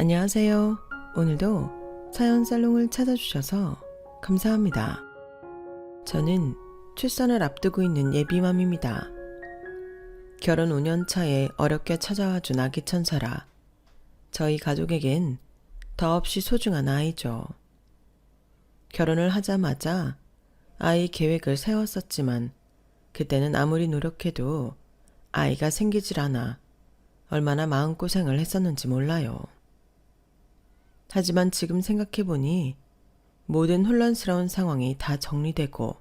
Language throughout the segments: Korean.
안녕하세요. 오늘도 사연 살롱을 찾아주셔서 감사합니다. 저는 출산을 앞두고 있는 예비맘입니다. 결혼 5년 차에 어렵게 찾아와준 아기 천사라 저희 가족에겐 더없이 소중한 아이죠. 결혼을 하자마자 아이 계획을 세웠었지만 그때는 아무리 노력해도 아이가 생기질 않아 얼마나 마음고생을 했었는지 몰라요. 하지만 지금 생각해보니 모든 혼란스러운 상황이 다 정리되고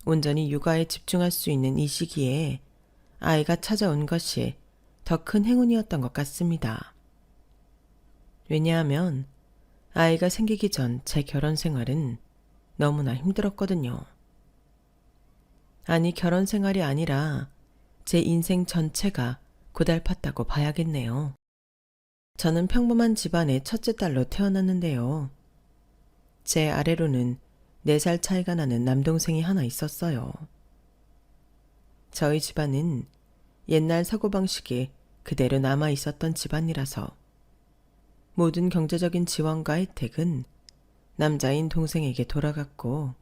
온전히 육아에 집중할 수 있는 이 시기에 아이가 찾아온 것이 더 큰 행운이었던 것 같습니다. 왜냐하면 아이가 생기기 전 제 결혼 생활은 너무나 힘들었거든요. 아니, 결혼 생활이 아니라 제 인생 전체가 고달팠다고 봐야겠네요. 저는 평범한 집안의 첫째 딸로 태어났는데요. 제 아래로는 4살 차이가 나는 남동생이 하나 있었어요. 저희 집안은 옛날 사고방식이 그대로 남아 있었던 집안이라서 모든 경제적인 지원과 혜택은 남자인 동생에게 돌아갔고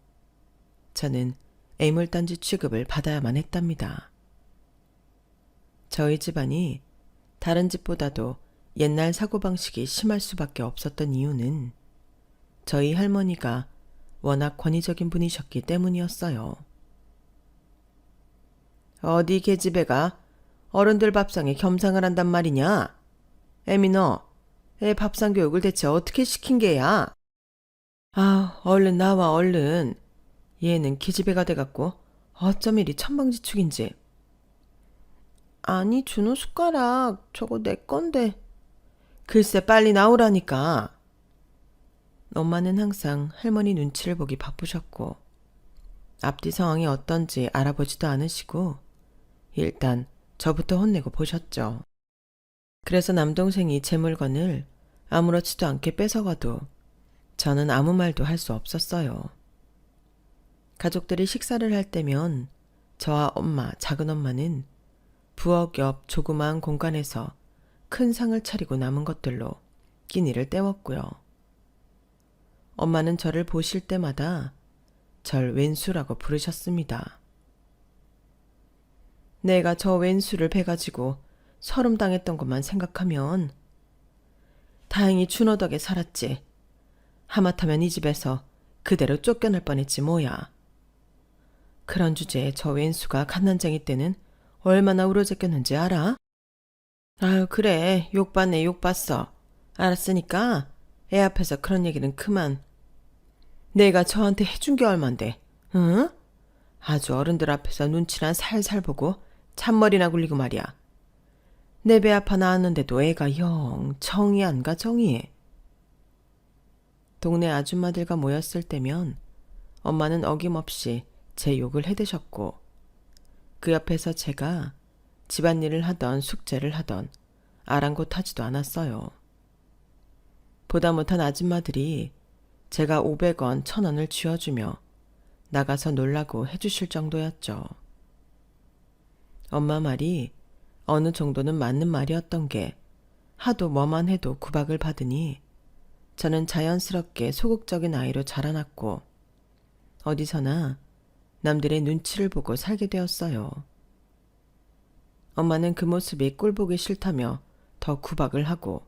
저는 애물단지 취급을 받아야만 했답니다. 저희 집안이 다른 집보다도 옛날 사고방식이 심할 수밖에 없었던 이유는 저희 할머니가 워낙 권위적인 분이셨기 때문이었어요. 어디 계집애가 어른들 밥상에 겸상을 한단 말이냐? 애미 너, 애 밥상 교육을 대체 어떻게 시킨 게야? 아, 얼른 나와 얼른. 얘는 기집애가 돼갖고 어쩜 이리 천방지축인지. 아니, 준호 숟가락 저거 내 건데. 글쎄 빨리 나오라니까. 엄마는 항상 할머니 눈치를 보기 바쁘셨고 앞뒤 상황이 어떤지 알아보지도 않으시고 일단 저부터 혼내고 보셨죠. 그래서 남동생이 제 물건을 아무렇지도 않게 뺏어가도 저는 아무 말도 할 수 없었어요. 가족들이 식사를 할 때면 저와 엄마, 작은엄마는 부엌 옆 조그마한 공간에서 큰 상을 차리고 남은 것들로 끼니를 때웠고요. 엄마는 저를 보실 때마다 절 왼수라고 부르셨습니다. 내가 저 왼수를 베가지고 서름당했던 것만 생각하면 다행히 준호 덕에 살았지. 하마터면 이 집에서 그대로 쫓겨날 뻔했지 뭐야. 그런 주제에 저 왼수가 갓난쟁이 때는 얼마나 우러제꼈는지 알아? 아유, 그래. 욕받네, 욕봤어. 알았으니까 애 앞에서 그런 얘기는 그만. 내가 저한테 해준 게 얼만데, 응? 아주 어른들 앞에서 눈치나 살살 보고 잔머리나 굴리고 말이야. 내 배 아파 나왔는데도 애가 영 정이 안 가, 정이. 동네 아줌마들과 모였을 때면 엄마는 어김없이 제 욕을 해대셨고 그 옆에서 제가 집안일을 하던 숙제를 하던 아랑곳하지도 않았어요. 보다 못한 아줌마들이 제가 500원, 1000원을 쥐어주며 나가서 놀라고 해주실 정도였죠. 엄마 말이 어느 정도는 맞는 말이었던 게 하도 뭐만 해도 구박을 받으니 저는 자연스럽게 소극적인 아이로 자라났고 어디서나 남들의 눈치를 보고 살게 되었어요. 엄마는 그 모습이 꼴보기 싫다며 더 구박을 하고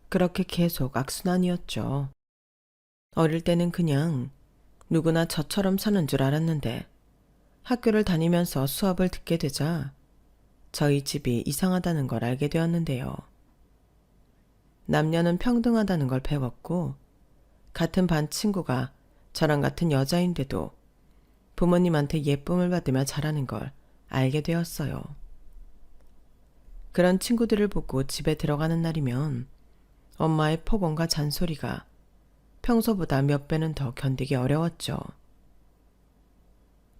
그렇게 계속 악순환이었죠. 어릴 때는 그냥 누구나 저처럼 사는 줄 알았는데 학교를 다니면서 수업을 듣게 되자 저희 집이 이상하다는 걸 알게 되었는데요. 남녀는 평등하다는 걸 배웠고 같은 반 친구가 저랑 같은 여자인데도 부모님한테 예쁨을 받으며 자라는 걸 알게 되었어요. 그런 친구들을 보고 집에 들어가는 날이면 엄마의 폭언과 잔소리가 평소보다 몇 배는 더 견디기 어려웠죠.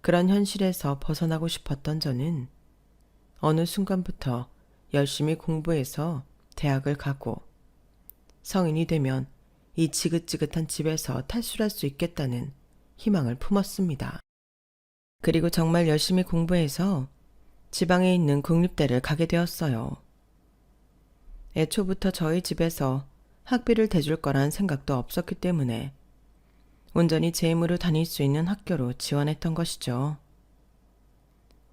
그런 현실에서 벗어나고 싶었던 저는 어느 순간부터 열심히 공부해서 대학을 가고 성인이 되면 이 지긋지긋한 집에서 탈출할 수 있겠다는 희망을 품었습니다. 그리고 정말 열심히 공부해서 지방에 있는 국립대를 가게 되었어요. 애초부터 저희 집에서 학비를 대줄 거란 생각도 없었기 때문에 온전히 제 힘으로 다닐 수 있는 학교로 지원했던 것이죠.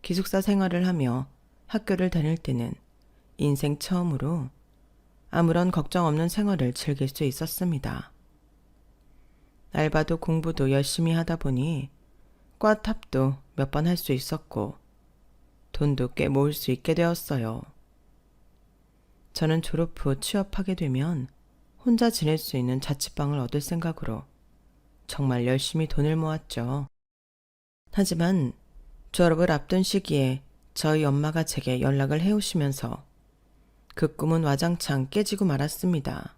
기숙사 생활을 하며 학교를 다닐 때는 인생 처음으로 아무런 걱정 없는 생활을 즐길 수 있었습니다. 알바도 공부도 열심히 하다 보니 과탑도 몇 번 할 수 있었고 돈도 꽤 모을 수 있게 되었어요. 저는 졸업 후 취업하게 되면 혼자 지낼 수 있는 자취방을 얻을 생각으로 정말 열심히 돈을 모았죠. 하지만 졸업을 앞둔 시기에 저희 엄마가 제게 연락을 해오시면서 그 꿈은 와장창 깨지고 말았습니다.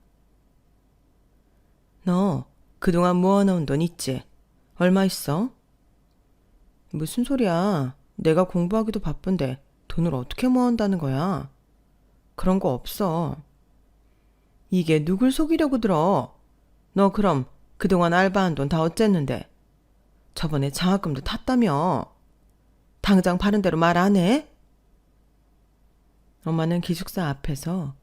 너 그동안 모아놓은 돈 있지? 얼마 있어? 무슨 소리야. 내가 공부하기도 바쁜데 돈을 어떻게 모은다는 거야? 그런 거 없어. 이게 누굴 속이려고 들어? 너 그럼 그동안 알바한 돈 다 어쨌는데? 저번에 장학금도 탔다며? 당장 바른 대로 말 안 해? 엄마는 기숙사 앞에서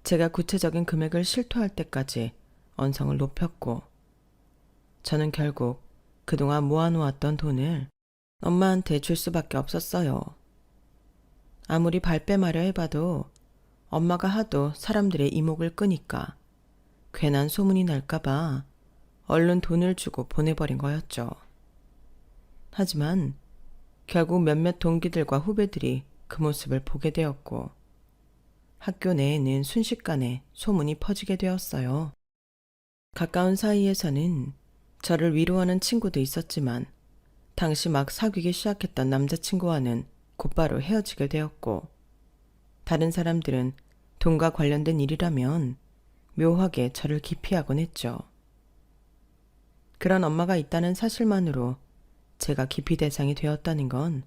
제가 구체적인 금액을 실토할 때까지 언성을 높였고 저는 결국 그동안 모아놓았던 돈을 엄마한테 줄 수밖에 없었어요. 아무리 발뺌하려 해봐도 엄마가 하도 사람들의 이목을 끄니까 괜한 소문이 날까봐 얼른 돈을 주고 보내버린 거였죠. 하지만 결국 몇몇 동기들과 후배들이 그 모습을 보게 되었고 학교 내에는 순식간에 소문이 퍼지게 되었어요. 가까운 사이에서는 저를 위로하는 친구도 있었지만 당시 막 사귀기 시작했던 남자친구와는 곧바로 헤어지게 되었고 다른 사람들은 돈과 관련된 일이라면 묘하게 저를 기피하곤 했죠. 그런 엄마가 있다는 사실만으로 제가 기피 대상이 되었다는 건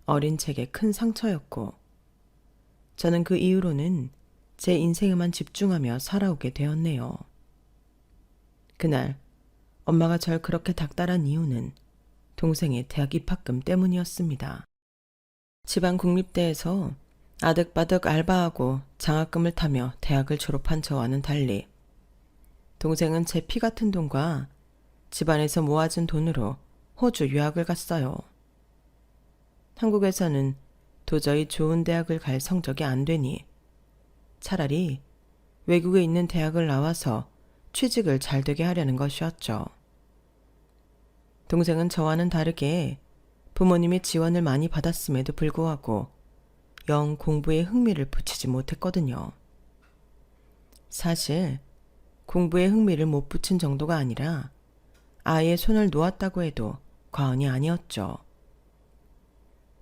어린 제게 큰 상처였고 저는 그 이후로는 제 인생에만 집중하며 살아오게 되었네요. 그날 엄마가 절 그렇게 닥달한 이유는 동생의 대학 입학금 때문이었습니다. 지방 국립대에서 아득바득 알바하고 장학금을 타며 대학을 졸업한 저와는 달리 동생은 제 피 같은 돈과 집안에서 모아준 돈으로 호주 유학을 갔어요. 한국에서는 도저히 좋은 대학을 갈 성적이 안 되니 차라리 외국에 있는 대학을 나와서 취직을 잘 되게 하려는 것이었죠. 동생은 저와는 다르게 부모님의 지원을 많이 받았음에도 불구하고 영 공부에 흥미를 붙이지 못했거든요. 사실 공부에 흥미를 못 붙인 정도가 아니라 아예 손을 놓았다고 해도 과언이 아니었죠.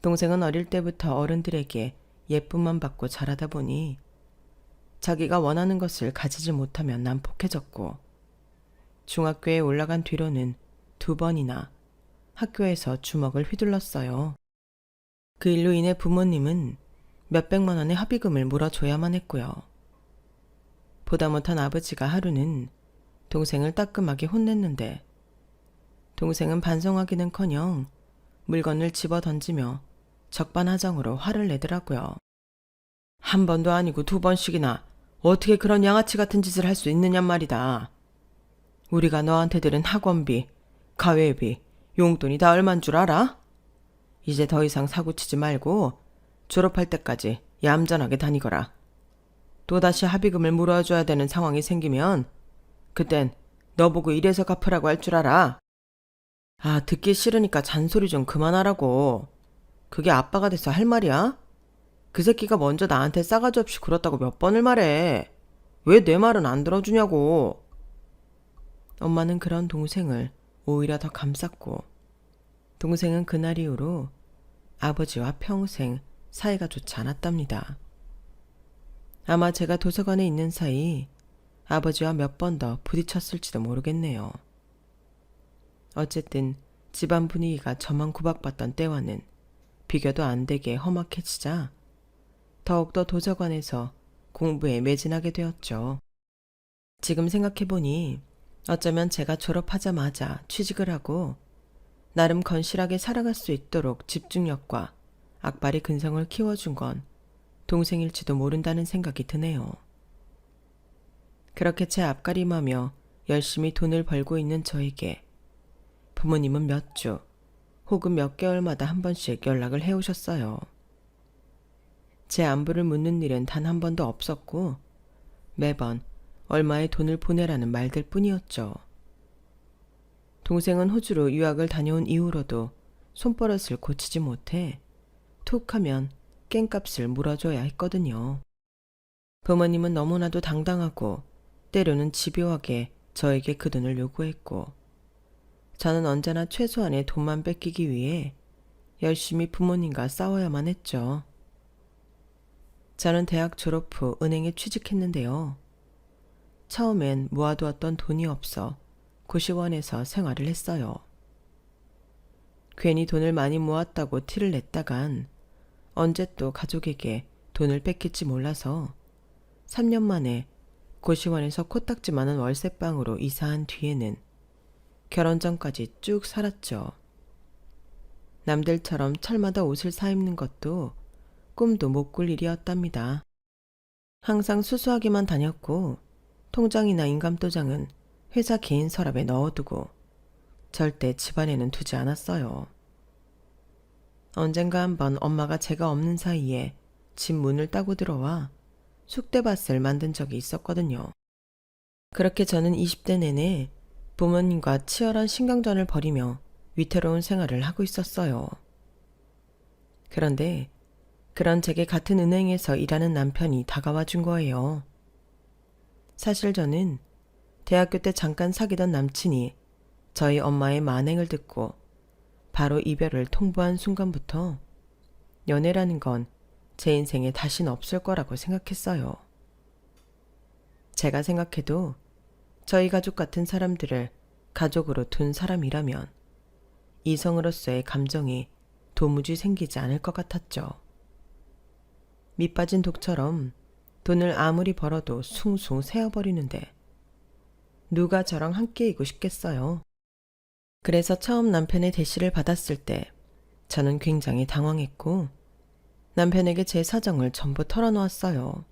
동생은 어릴 때부터 어른들에게 예쁨만 받고 자라다 보니 자기가 원하는 것을 가지지 못하면 난폭해졌고 중학교에 올라간 뒤로는 2번이나 학교에서 주먹을 휘둘렀어요. 그 일로 인해 부모님은 몇백만 원의 합의금을 물어줘야만 했고요. 보다 못한 아버지가 하루는 동생을 따끔하게 혼냈는데 동생은 반성하기는커녕 물건을 집어 던지며 적반하장으로 화를 내더라고요. 한 번도 아니고 2번씩이나 어떻게 그런 양아치 같은 짓을 할 수 있느냔 말이다. 우리가 너한테 들은 학원비, 가회비, 용돈이 다 얼만 줄 알아? 이제 더 이상 사고치지 말고 졸업할 때까지 얌전하게 다니거라. 또다시 합의금을 물어줘야 되는 상황이 생기면 그땐 너 보고 이래서 갚으라고 할 줄 알아. 아, 듣기 싫으니까 잔소리 좀 그만하라고. 그게 아빠가 돼서 할 말이야? 그 새끼가 먼저 나한테 싸가지 없이 굴었다고 몇 번을 말해. 왜 내 말은 안 들어주냐고. 엄마는 그런 동생을 오히려 더 감쌌고 동생은 그날 이후로 아버지와 평생 사이가 좋지 않았답니다. 아마 제가 도서관에 있는 사이 아버지와 몇 번 더 부딪혔을지도 모르겠네요. 어쨌든 집안 분위기가 저만 구박받던 때와는 비교도 안 되게 험악해지자 더욱더 도서관에서 공부에 매진하게 되었죠. 지금 생각해보니 어쩌면 제가 졸업하자마자 취직을 하고 나름 건실하게 살아갈 수 있도록 집중력과 악발의 근성을 키워준 건 동생일지도 모른다는 생각이 드네요. 그렇게 제 앞가림하며 열심히 돈을 벌고 있는 저에게 부모님은 몇 주 혹은 몇 개월마다 한 번씩 연락을 해오셨어요. 제 안부를 묻는 일은 단 한 번도 없었고 매번 얼마의 돈을 보내라는 말들 뿐이었죠. 동생은 호주로 유학을 다녀온 이후로도 손버릇을 고치지 못해 툭 하면 깽값을 물어줘야 했거든요. 부모님은 너무나도 당당하고 때로는 집요하게 저에게 그 돈을 요구했고 저는 언제나 최소한의 돈만 뺏기기 위해 열심히 부모님과 싸워야만 했죠. 저는 대학 졸업 후 은행에 취직했는데요. 처음엔 모아두었던 돈이 없어 고시원에서 생활을 했어요. 괜히 돈을 많이 모았다고 티를 냈다간 언제 또 가족에게 돈을 뺏길지 몰라서 3년 만에 고시원에서 코딱지 많은 월세방으로 이사한 뒤에는 결혼 전까지 쭉 살았죠. 남들처럼 철마다 옷을 사입는 것도 꿈도 못 꿀 일이었답니다. 항상 수수하게만 다녔고 통장이나 인감도장은 회사 개인 서랍에 넣어두고 절대 집안에는 두지 않았어요. 언젠가 한번 엄마가 제가 없는 사이에 집 문을 따고 들어와 쑥대밭을 만든 적이 있었거든요. 그렇게 저는 20대 내내 부모님과 치열한 신경전을 벌이며 위태로운 생활을 하고 있었어요. 그런데 그런 제게 같은 은행에서 일하는 남편이 다가와 준 거예요. 사실 저는 대학교 때 잠깐 사귀던 남친이 저희 엄마의 만행을 듣고 바로 이별을 통보한 순간부터 연애라는 건 제 인생에 다시는 없을 거라고 생각했어요. 제가 생각해도 저희 가족 같은 사람들을 가족으로 둔 사람이라면 이성으로서의 감정이 도무지 생기지 않을 것 같았죠. 밑빠진 독처럼 돈을 아무리 벌어도 숭숭 새어버리는데 누가 저랑 함께이고 싶겠어요. 그래서 처음 남편의 대시를 받았을 때 저는 굉장히 당황했고 남편에게 제 사정을 전부 털어놓았어요.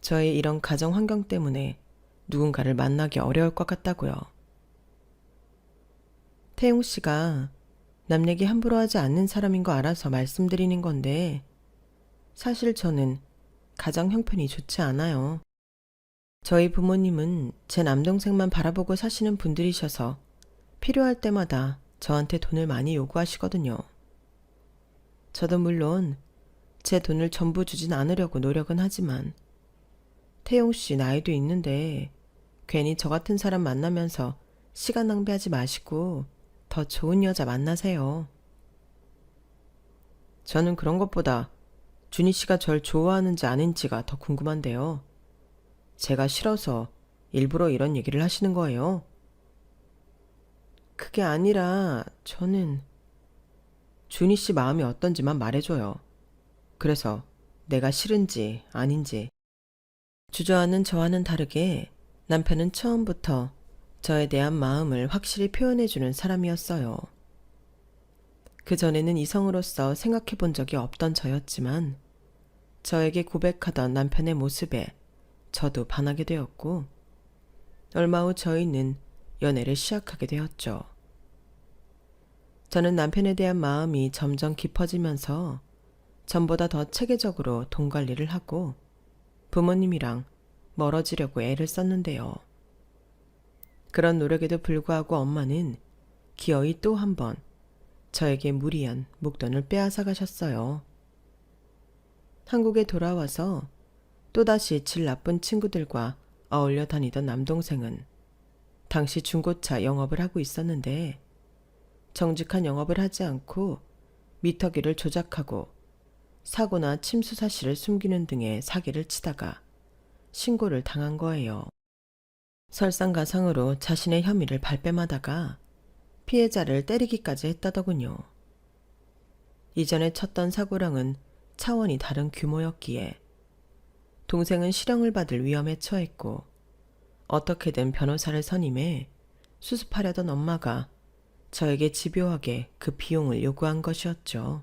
저의 이런 가정 환경 때문에 누군가를 만나기 어려울 것 같다고요. 태용 씨가 남 얘기 함부로 하지 않는 사람인 거 알아서 말씀드리는 건데 사실 저는 가정 형편이 좋지 않아요. 저희 부모님은 제 남동생만 바라보고 사시는 분들이셔서 필요할 때마다 저한테 돈을 많이 요구하시거든요. 저도 물론 제 돈을 전부 주진 않으려고 노력은 하지만 태용 씨 나이도 있는데 괜히 저 같은 사람 만나면서 시간 낭비하지 마시고 더 좋은 여자 만나세요. 저는 그런 것보다 준희 씨가 절 좋아하는지 아닌지가 더 궁금한데요. 제가 싫어서 일부러 이런 얘기를 하시는 거예요? 그게 아니라 저는 준희 씨 마음이 어떤지만 말해줘요. 그래서 내가 싫은지 아닌지. 주저하는 저와는 다르게 남편은 처음부터 저에 대한 마음을 확실히 표현해주는 사람이었어요. 그전에는 이성으로서 생각해 본 적이 없던 저였지만 저에게 고백하던 남편의 모습에 저도 반하게 되었고 얼마 후 저희는 연애를 시작하게 되었죠. 저는 남편에 대한 마음이 점점 깊어지면서 전보다 더 체계적으로 돈 관리를 하고 부모님이랑 멀어지려고 애를 썼는데요. 그런 노력에도 불구하고 엄마는 기어이 또 한 번 저에게 무리한 목돈을 빼앗아 가셨어요. 한국에 돌아와서 또다시 질 나쁜 친구들과 어울려 다니던 남동생은 당시 중고차 영업을 하고 있었는데 정직한 영업을 하지 않고 미터기를 조작하고 사고나 침수 사실을 숨기는 등의 사기를 치다가 신고를 당한 거예요. 설상가상으로 자신의 혐의를 발뺌하다가 피해자를 때리기까지 했다더군요. 이전에 쳤던 사고랑은 차원이 다른 규모였기에 동생은 실형을 받을 위험에 처했고 어떻게든 변호사를 선임해 수습하려던 엄마가 저에게 집요하게 그 비용을 요구한 것이었죠.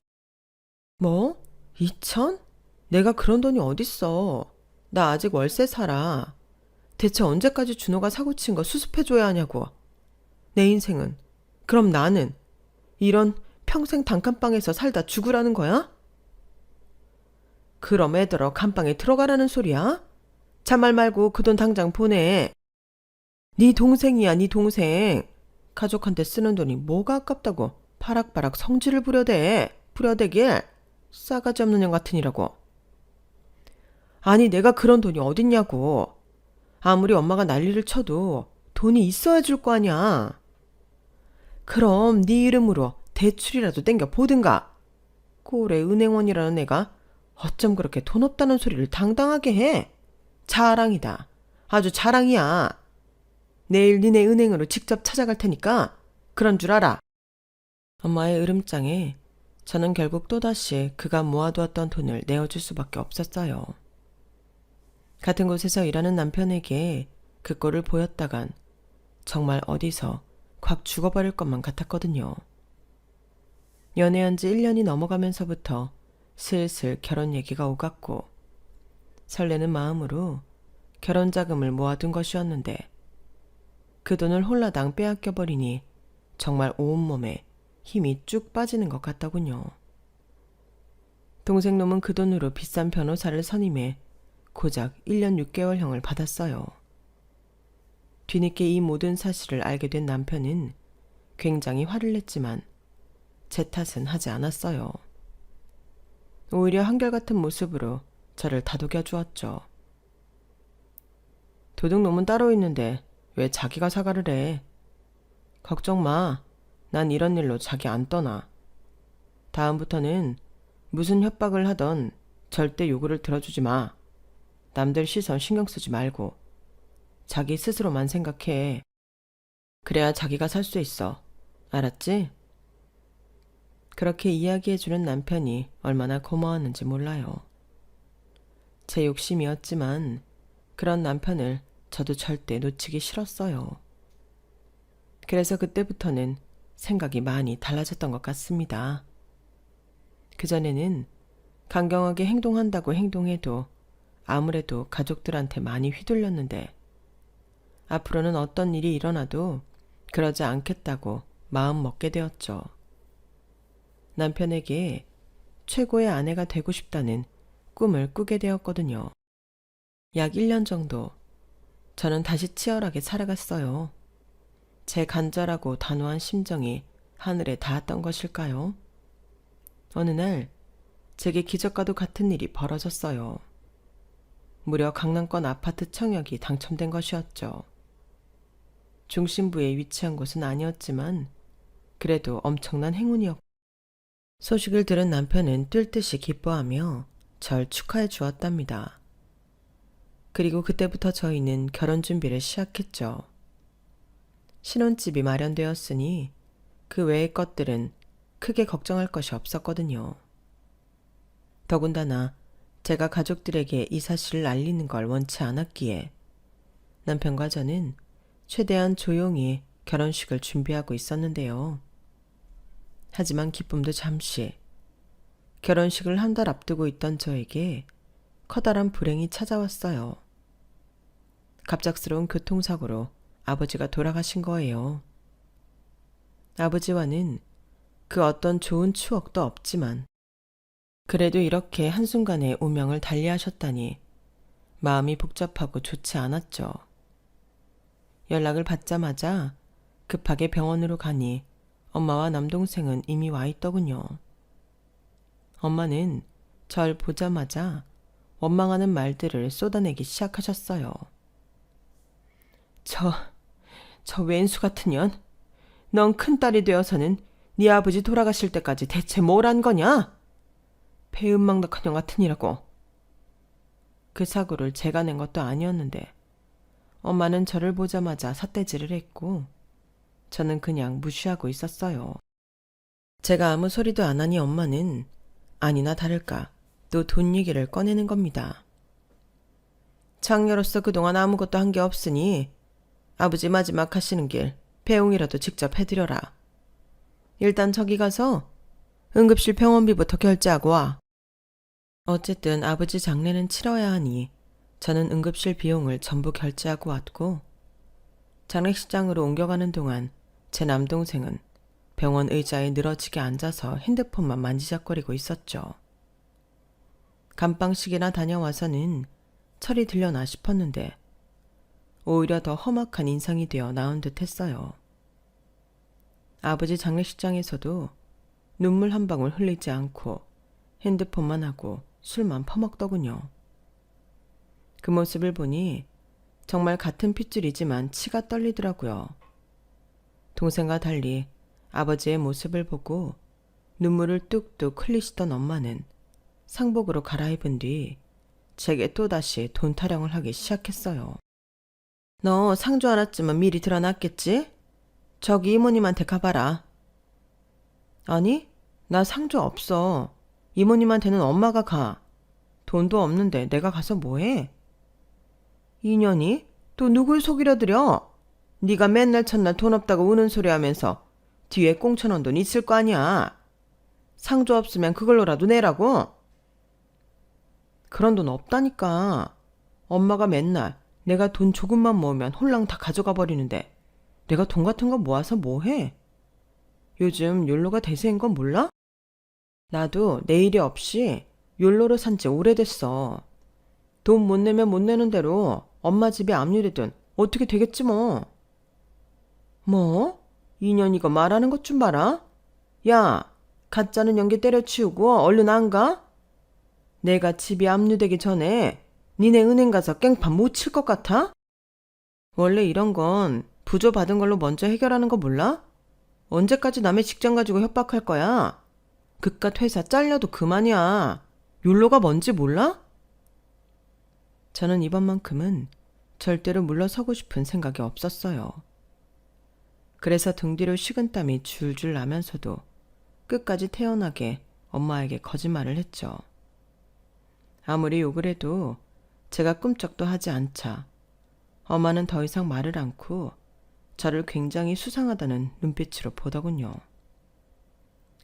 뭐? 2천? 내가 그런 돈이 어딨어. 나 아직 월세 살아. 대체 언제까지 준호가 사고친 거 수습해줘야 하냐고. 내 인생은, 그럼 나는 이런 평생 단칸방에서 살다 죽으라는 거야? 그럼 애들어 감방에 들어가라는 소리야? 잔말 말고 그 돈 당장 보내. 네 동생이야, 네 동생. 가족한테 쓰는 돈이 뭐가 아깝다고 바락바락 성질을 부려대길. 싸가지 없는 년 같으니라고. 아니, 내가 그런 돈이 어딨냐고. 아무리 엄마가 난리를 쳐도 돈이 있어야 줄 거 아니야. 그럼 네 이름으로 대출이라도 땡겨 보든가. 꼴에 은행원이라는 애가 어쩜 그렇게 돈 없다는 소리를 당당하게 해. 자랑이다. 아주 자랑이야. 내일 니네 은행으로 직접 찾아갈 테니까 그런 줄 알아. 엄마의 으름장에 저는 결국 또다시 그가 모아두었던 돈을 내어줄 수밖에 없었어요. 같은 곳에서 일하는 남편에게 그 꼴을 보였다간 정말 어디서 확 죽어버릴 것만 같았거든요. 연애한 지 1년이 넘어가면서부터 슬슬 결혼 얘기가 오갔고 설레는 마음으로 결혼 자금을 모아둔 것이었는데 그 돈을 홀라당 빼앗겨버리니 정말 온몸에 힘이 쭉 빠지는 것 같더군요. 동생 놈은 그 돈으로 비싼 변호사를 선임해 고작 1년 6개월형을 받았어요. 뒤늦게 이 모든 사실을 알게 된 남편은 굉장히 화를 냈지만 제 탓은 하지 않았어요. 오히려 한결같은 모습으로 저를 다독여 주었죠. 도둑놈은 따로 있는데 왜 자기가 사과를 해? 걱정 마. 난 이런 일로 자기 안 떠나. 다음부터는 무슨 협박을 하던 절대 요구를 들어주지 마. 남들 시선 신경 쓰지 말고 자기 스스로만 생각해. 그래야 자기가 살 수 있어. 알았지? 그렇게 이야기해주는 남편이 얼마나 고마웠는지 몰라요. 제 욕심이었지만 그런 남편을 저도 절대 놓치기 싫었어요. 그래서 그때부터는 생각이 많이 달라졌던 것 같습니다. 그전에는 강경하게 행동한다고 행동해도 아무래도 가족들한테 많이 휘둘렸는데 앞으로는 어떤 일이 일어나도 그러지 않겠다고 마음 먹게 되었죠. 남편에게 최고의 아내가 되고 싶다는 꿈을 꾸게 되었거든요. 약 1년 정도 저는 다시 치열하게 살아갔어요. 제 간절하고 단호한 심정이 하늘에 닿았던 것일까요? 어느 날 제게 기적과도 같은 일이 벌어졌어요. 무려 강남권 아파트 청약이 당첨된 것이었죠. 중심부에 위치한 곳은 아니었지만 그래도 엄청난 행운이었고 소식을 들은 남편은 뛸 듯이 기뻐하며 절 축하해 주었답니다. 그리고 그때부터 저희는 결혼 준비를 시작했죠. 신혼집이 마련되었으니 그 외의 것들은 크게 걱정할 것이 없었거든요. 더군다나 제가 가족들에게 이 사실을 알리는 걸 원치 않았기에 남편과 저는 최대한 조용히 결혼식을 준비하고 있었는데요. 하지만 기쁨도 잠시. 결혼식을 한 달 앞두고 있던 저에게 커다란 불행이 찾아왔어요. 갑작스러운 교통사고로 아버지가 돌아가신 거예요. 아버지와는 그 어떤 좋은 추억도 없지만 그래도 이렇게 한순간에 운명을 달리하셨다니 마음이 복잡하고 좋지 않았죠. 연락을 받자마자 급하게 병원으로 가니 엄마와 남동생은 이미 와 있더군요. 엄마는 절 보자마자 원망하는 말들을 쏟아내기 시작하셨어요. 저 왼수 같은 년, 넌 큰딸이 되어서는 네 아버지 돌아가실 때까지 대체 뭘 한 거냐? 배은망덕한 년 같으니라고. 그 사고를 제가 낸 것도 아니었는데 엄마는 저를 보자마자 삿대질을 했고 저는 그냥 무시하고 있었어요. 제가 아무 소리도 안 하니 엄마는 아니나 다를까 또 돈 얘기를 꺼내는 겁니다. 장녀로서 그동안 아무것도 한 게 없으니 아버지 마지막 하시는 길 배웅이라도 직접 해드려라. 일단 저기 가서 응급실 병원비부터 결제하고 와. 어쨌든 아버지 장례는 치러야 하니 저는 응급실 비용을 전부 결제하고 왔고 장례식장으로 옮겨가는 동안 제 남동생은 병원 의자에 늘어지게 앉아서 핸드폰만 만지작거리고 있었죠. 감방식이나 다녀와서는 철이 들려나 싶었는데 오히려 더 험악한 인상이 되어 나온 듯 했어요. 아버지 장례식장에서도 눈물 한 방울 흘리지 않고 핸드폰만 하고 술만 퍼먹더군요. 그 모습을 보니 정말 같은 핏줄이지만 치가 떨리더라고요. 동생과 달리 아버지의 모습을 보고 눈물을 뚝뚝 흘리시던 엄마는 상복으로 갈아입은 뒤 제게 또다시 돈 타령을 하기 시작했어요. 너 상조 하나쯤은 미리 드러났겠지? 저기 이모님한테 가봐라. 아니, 나 상조 없어. 이모님한테는 엄마가 가. 돈도 없는데 내가 가서 뭐해? 인연이? 또 누굴 속이려 들여? 네가 맨날 첫날 돈 없다고 우는 소리 하면서 뒤에 꽁쳐놓은 돈 있을 거 아니야. 상조 없으면 그걸로라도 내라고? 그런 돈 없다니까. 엄마가 맨날 내가 돈 조금만 모으면 홀랑 다 가져가 버리는데 내가 돈 같은 거 모아서 뭐해? 요즘 욜로가 대세인 건 몰라? 나도 내 일이 없이 욜로를 산 지 오래됐어. 돈 못 내면 못 내는 대로 엄마 집에 압류되든 어떻게 되겠지 뭐. 뭐? 인연이가 말하는 것 좀 봐라. 야, 가짜는 연기 때려치우고 얼른 안 가? 내가 집이 압류되기 전에 니네 은행 가서 깽판 못 칠 것 같아? 원래 이런 건 부조 받은 걸로 먼저 해결하는 거 몰라? 언제까지 남의 직장 가지고 협박할 거야? 그깟 회사 잘려도 그만이야. 욜로가 뭔지 몰라? 저는 이번만큼은 절대로 물러서고 싶은 생각이 없었어요. 그래서 등 뒤로 식은땀이 줄줄 나면서도 끝까지 태연하게 엄마에게 거짓말을 했죠. 아무리 욕을 해도 제가 꿈쩍도 하지 않자 엄마는 더 이상 말을 않고 저를 굉장히 수상하다는 눈빛으로 보더군요.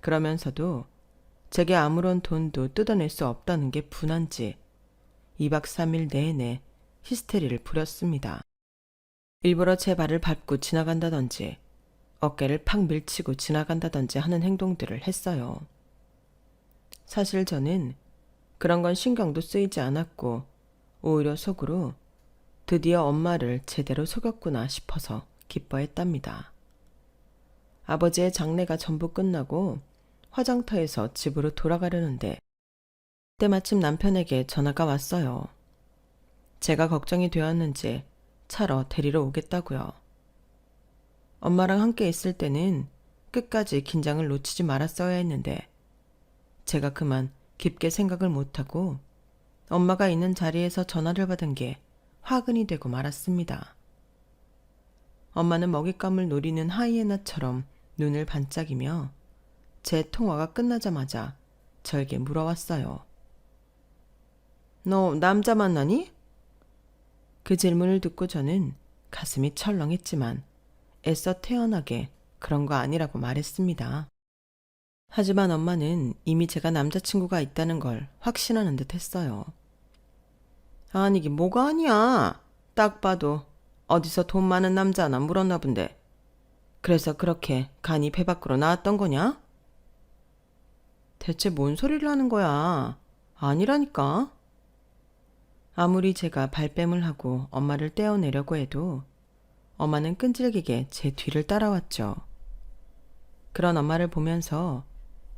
그러면서도 제게 아무런 돈도 뜯어낼 수 없다는 게 분한지 2박 3일 내내 히스테리를 부렸습니다. 일부러 제 발을 밟고 지나간다든지 어깨를 팍 밀치고 지나간다든지 하는 행동들을 했어요. 사실 저는 그런 건 신경도 쓰이지 않았고 오히려 속으로 드디어 엄마를 제대로 속였구나 싶어서 기뻐했답니다. 아버지의 장례가 전부 끝나고 화장터에서 집으로 돌아가려는데 때마침 남편에게 전화가 왔어요. 제가 걱정이 되었는지 차로 데리러 오겠다고요. 엄마랑 함께 있을 때는 끝까지 긴장을 놓치지 말았어야 했는데 제가 그만 깊게 생각을 못하고 엄마가 있는 자리에서 전화를 받은 게 화근이 되고 말았습니다. 엄마는 먹잇감을 노리는 하이에나처럼 눈을 반짝이며 제 통화가 끝나자마자 저에게 물어왔어요. 너 남자 만나니? 그 질문을 듣고 저는 가슴이 철렁했지만 애써 태연하게 그런 거 아니라고 말했습니다. 하지만 엄마는 이미 제가 남자친구가 있다는 걸 확신하는 듯 했어요. 아니긴 뭐가 아니야. 딱 봐도 어디서 돈 많은 남자 하나 물었나 본데. 그래서 그렇게 간이 배 밖으로 나왔던 거냐? 대체 뭔 소리를 하는 거야? 아니라니까. 아무리 제가 발뺌을 하고 엄마를 떼어내려고 해도 엄마는 끈질기게 제 뒤를 따라왔죠. 그런 엄마를 보면서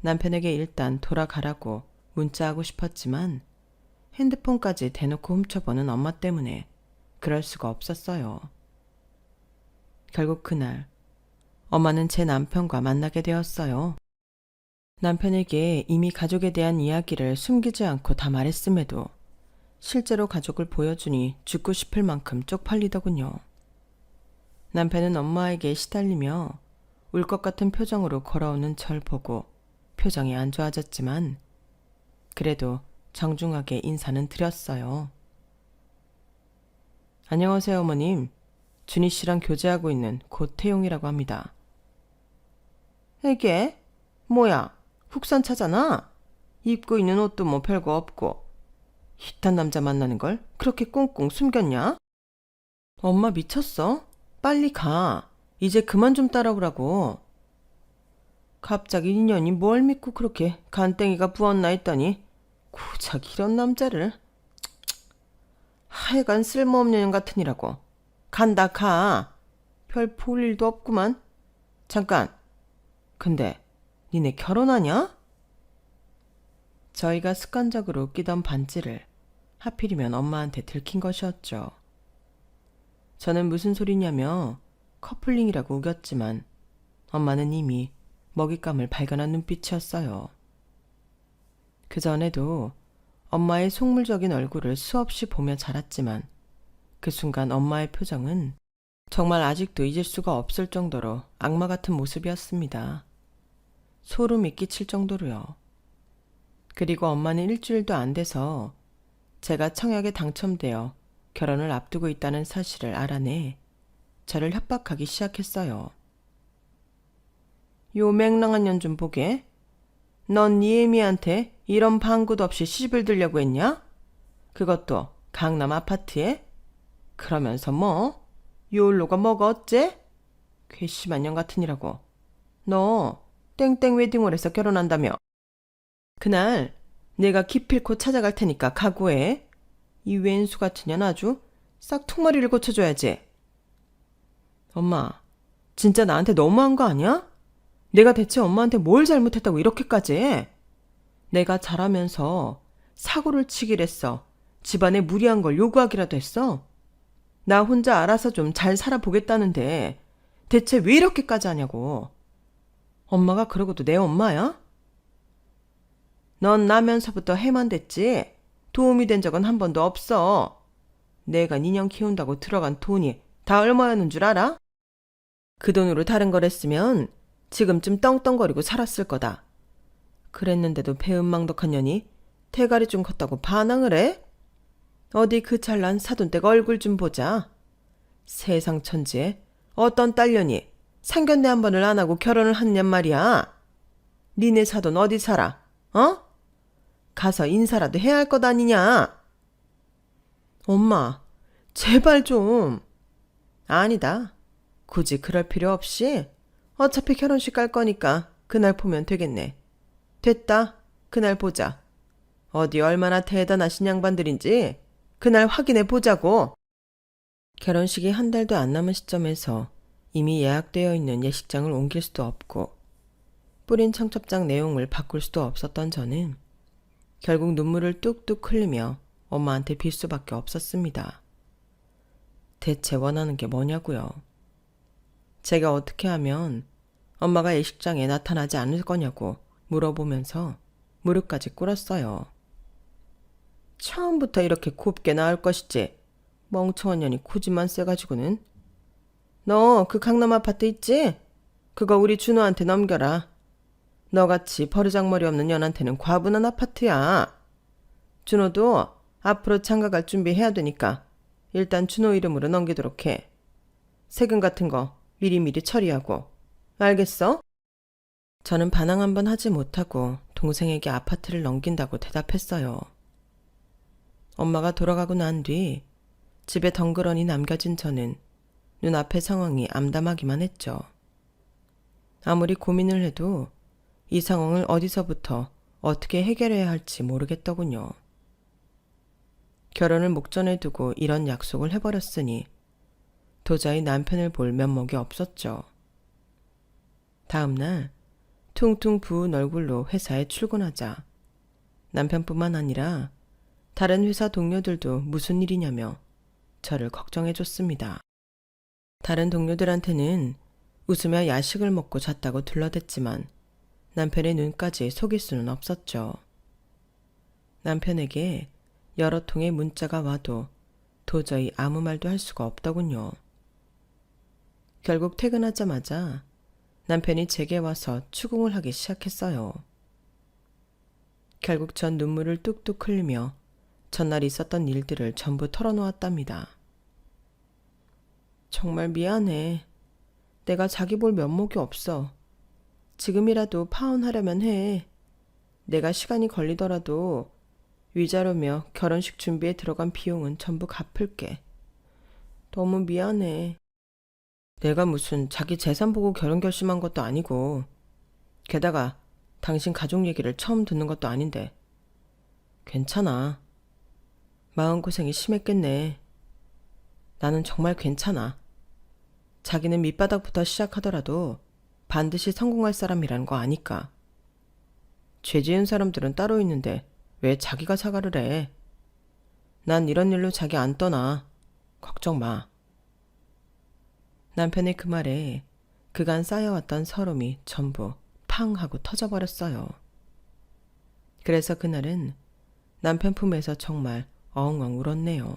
남편에게 일단 돌아가라고 문자하고 싶었지만 핸드폰까지 대놓고 훔쳐보는 엄마 때문에 그럴 수가 없었어요. 결국 그날 엄마는 제 남편과 만나게 되었어요. 남편에게 이미 가족에 대한 이야기를 숨기지 않고 다 말했음에도 실제로 가족을 보여주니 죽고 싶을 만큼 쪽팔리더군요. 남편은 엄마에게 시달리며 울 것 같은 표정으로 걸어오는 절 보고 표정이 안 좋아졌지만 그래도 정중하게 인사는 드렸어요. 안녕하세요 어머님. 준희 씨랑 교제하고 있는 고태용이라고 합니다. 이게? 뭐야? 국산차잖아? 입고 있는 옷도 뭐 별거 없고. 이딴 남자 만나는 걸 그렇게 꽁꽁 숨겼냐? 엄마 미쳤어? 빨리 가. 이제 그만 좀 따라오라고. 갑자기 인연이 뭘 믿고 그렇게 간땡이가 부었나 했더니 고작 이런 남자를. 하여간 쓸모없는 년 같으니라고. 간다 가. 별 볼 일도 없구만. 잠깐. 근데 니네 결혼하냐? 저희가 습관적으로 끼던 반지를 하필이면 엄마한테 들킨 것이었죠. 저는 무슨 소리냐며 커플링이라고 우겼지만 엄마는 이미 먹잇감을 발견한 눈빛이었어요. 그전에도 엄마의 속물적인 얼굴을 수없이 보며 자랐지만 그 순간 엄마의 표정은 정말 아직도 잊을 수가 없을 정도로 악마 같은 모습이었습니다. 소름이 끼칠 정도로요. 그리고 엄마는 일주일도 안 돼서 제가 청약에 당첨되어 결혼을 앞두고 있다는 사실을 알아내 저를 협박하기 시작했어요. 요 맹랑한 년 좀 보게. 넌 네 애미한테 이런 방구도 없이 시집을 들려고 했냐? 그것도 강남 아파트에? 그러면서 뭐? 요올로가 뭐가 어째? 괘씸한 년 같으니라고. 너 땡땡 웨딩홀에서 결혼한다며. 그날 내가 기필코 찾아갈 테니까 각오해. 이 왼수 같은 년 아주 싹퉁머리를 고쳐줘야지. 엄마, 진짜 나한테 너무한 거 아니야? 내가 대체 엄마한테 뭘 잘못했다고 이렇게까지 해? 내가 잘하면서 사고를 치기랬어. 집안에 무리한 걸 요구하기라도 했어? 나 혼자 알아서 좀 잘 살아보겠다는데 대체 왜 이렇게까지 하냐고. 엄마가 그러고도 내 엄마야? 넌 나면서부터 해만 됐지? 도움이 된 적은 한 번도 없어. 내가 니년 키운다고 들어간 돈이 다 얼마였는 줄 알아? 그 돈으로 다른 걸 했으면 지금쯤 떵떵거리고 살았을 거다. 그랬는데도 배은망덕한 년이 대가리 좀 컸다고 반항을 해? 어디 그 잘난 사돈댁 얼굴 좀 보자. 세상 천지에 어떤 딸년이 상견례 한 번을 안 하고 결혼을 했냔 말이야. 니네 사돈 어디 살아? 어? 가서 인사라도 해야 할 것 아니냐? 엄마, 제발 좀. 아니다. 굳이 그럴 필요 없이 어차피 결혼식 갈 거니까 그날 보면 되겠네. 됐다. 그날 보자. 어디 얼마나 대단하신 양반들인지 그날 확인해 보자고. 결혼식이 한 달도 안 남은 시점에서 이미 예약되어 있는 예식장을 옮길 수도 없고 뿌린 청첩장 내용을 바꿀 수도 없었던 저는 결국 눈물을 뚝뚝 흘리며 엄마한테 빌 수밖에 없었습니다. 대체 원하는 게 뭐냐고요. 제가 어떻게 하면 엄마가 예식장에 나타나지 않을 거냐고 물어보면서 무릎까지 꿇었어요. 처음부터 이렇게 곱게 나올 것이지. 멍청한 년이 고집만 세가지고는. 너 그 강남 아파트 있지? 그거 우리 준호한테 넘겨라. 너같이 버르장머리 없는 년한테는 과분한 아파트야. 준호도 앞으로 장가갈 준비해야 되니까 일단 준호 이름으로 넘기도록 해. 세금 같은 거 미리미리 처리하고. 알겠어? 저는 반항 한번 하지 못하고 동생에게 아파트를 넘긴다고 대답했어요. 엄마가 돌아가고 난 뒤 집에 덩그러니 남겨진 저는 눈앞의 상황이 암담하기만 했죠. 아무리 고민을 해도 이 상황을 어디서부터 어떻게 해결해야 할지 모르겠더군요. 결혼을 목전에 두고 이런 약속을 해버렸으니 도저히 남편을 볼 면목이 없었죠. 다음날 퉁퉁 부은 얼굴로 회사에 출근하자 남편뿐만 아니라 다른 회사 동료들도 무슨 일이냐며 저를 걱정해줬습니다. 다른 동료들한테는 웃으며 야식을 먹고 잤다고 둘러댔지만 남편의 눈까지 속일 수는 없었죠. 남편에게 여러 통의 문자가 와도 도저히 아무 말도 할 수가 없더군요. 결국 퇴근하자마자 남편이 제게 와서 추궁을 하기 시작했어요. 결국 전 눈물을 뚝뚝 흘리며 전날 있었던 일들을 전부 털어놓았답니다. 정말 미안해. 내가 자기 볼 면목이 없어. 지금이라도 파혼하려면 해. 내가 시간이 걸리더라도 위자료며 결혼식 준비에 들어간 비용은 전부 갚을게. 너무 미안해. 내가 무슨 자기 재산 보고 결혼 결심한 것도 아니고, 게다가 당신 가족 얘기를 처음 듣는 것도 아닌데. 괜찮아. 마음고생이 심했겠네. 나는 정말 괜찮아. 자기는 밑바닥부터 시작하더라도 반드시 성공할 사람이라는 거 아니까. 죄 지은 사람들은 따로 있는데 왜 자기가 사과를 해? 난 이런 일로 자기 안 떠나. 걱정 마. 남편의 그 말에 그간 쌓여왔던 서름이 전부 팡 하고 터져버렸어요. 그래서 그날은 남편 품에서 정말 엉엉 울었네요.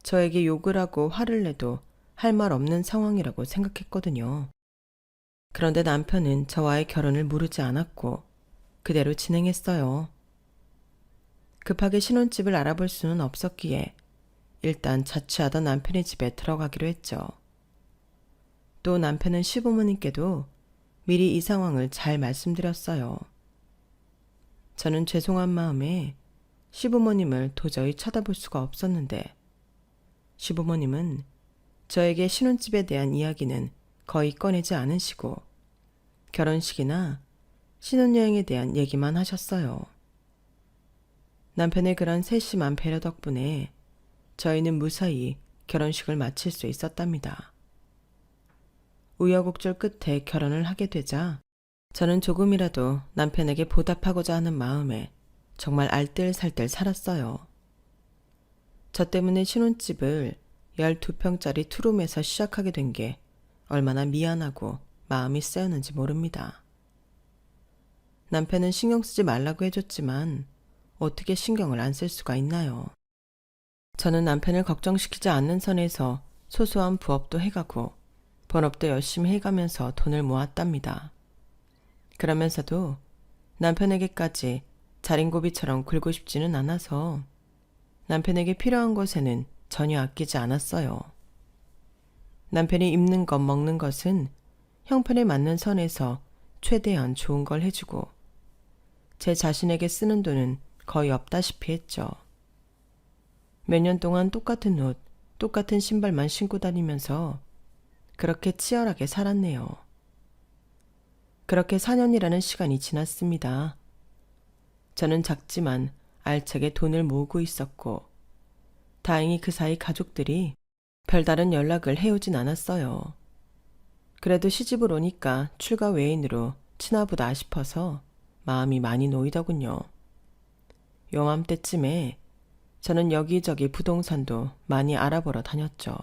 저에게 욕을 하고 화를 내도 할 말 없는 상황이라고 생각했거든요. 그런데 남편은 저와의 결혼을 미루지 않았고 그대로 진행했어요. 급하게 신혼집을 알아볼 수는 없었기에 일단 자취하던 남편의 집에 들어가기로 했죠. 또 남편은 시부모님께도 미리 이 상황을 잘 말씀드렸어요. 저는 죄송한 마음에 시부모님을 도저히 쳐다볼 수가 없었는데 시부모님은 저에게 신혼집에 대한 이야기는 거의 꺼내지 않으시고 결혼식이나 신혼여행에 대한 얘기만 하셨어요. 남편의 그런 세심한 배려 덕분에 저희는 무사히 결혼식을 마칠 수 있었답니다. 우여곡절 끝에 결혼을 하게 되자 저는 조금이라도 남편에게 보답하고자 하는 마음에 정말 알뜰살뜰 살았어요. 저 때문에 신혼집을 12평짜리 투룸에서 시작하게 된 게 얼마나 미안하고 마음이 쓰였는지 모릅니다. 남편은 신경 쓰지 말라고 해줬지만 어떻게 신경을 안 쓸 수가 있나요? 저는 남편을 걱정시키지 않는 선에서 소소한 부업도 해가고 본업도 열심히 해가면서 돈을 모았답니다. 그러면서도 남편에게까지 자린고비처럼 굴고 싶지는 않아서 남편에게 필요한 것에는 전혀 아끼지 않았어요. 남편이 입는 것 먹는 것은 형편에 맞는 선에서 최대한 좋은 걸 해주고 제 자신에게 쓰는 돈은 거의 없다시피 했죠. 몇 년 동안 똑같은 옷, 똑같은 신발만 신고 다니면서 그렇게 치열하게 살았네요. 그렇게 4년이라는 시간이 지났습니다. 저는 작지만 알차게 돈을 모으고 있었고 다행히 그 사이 가족들이 별다른 연락을 해오진 않았어요. 그래도 시집을 오니까 출가 외인으로 친하보다 싶어서 마음이 많이 놓이더군요. 요맘때쯤에 저는 여기저기 부동산도 많이 알아보러 다녔죠.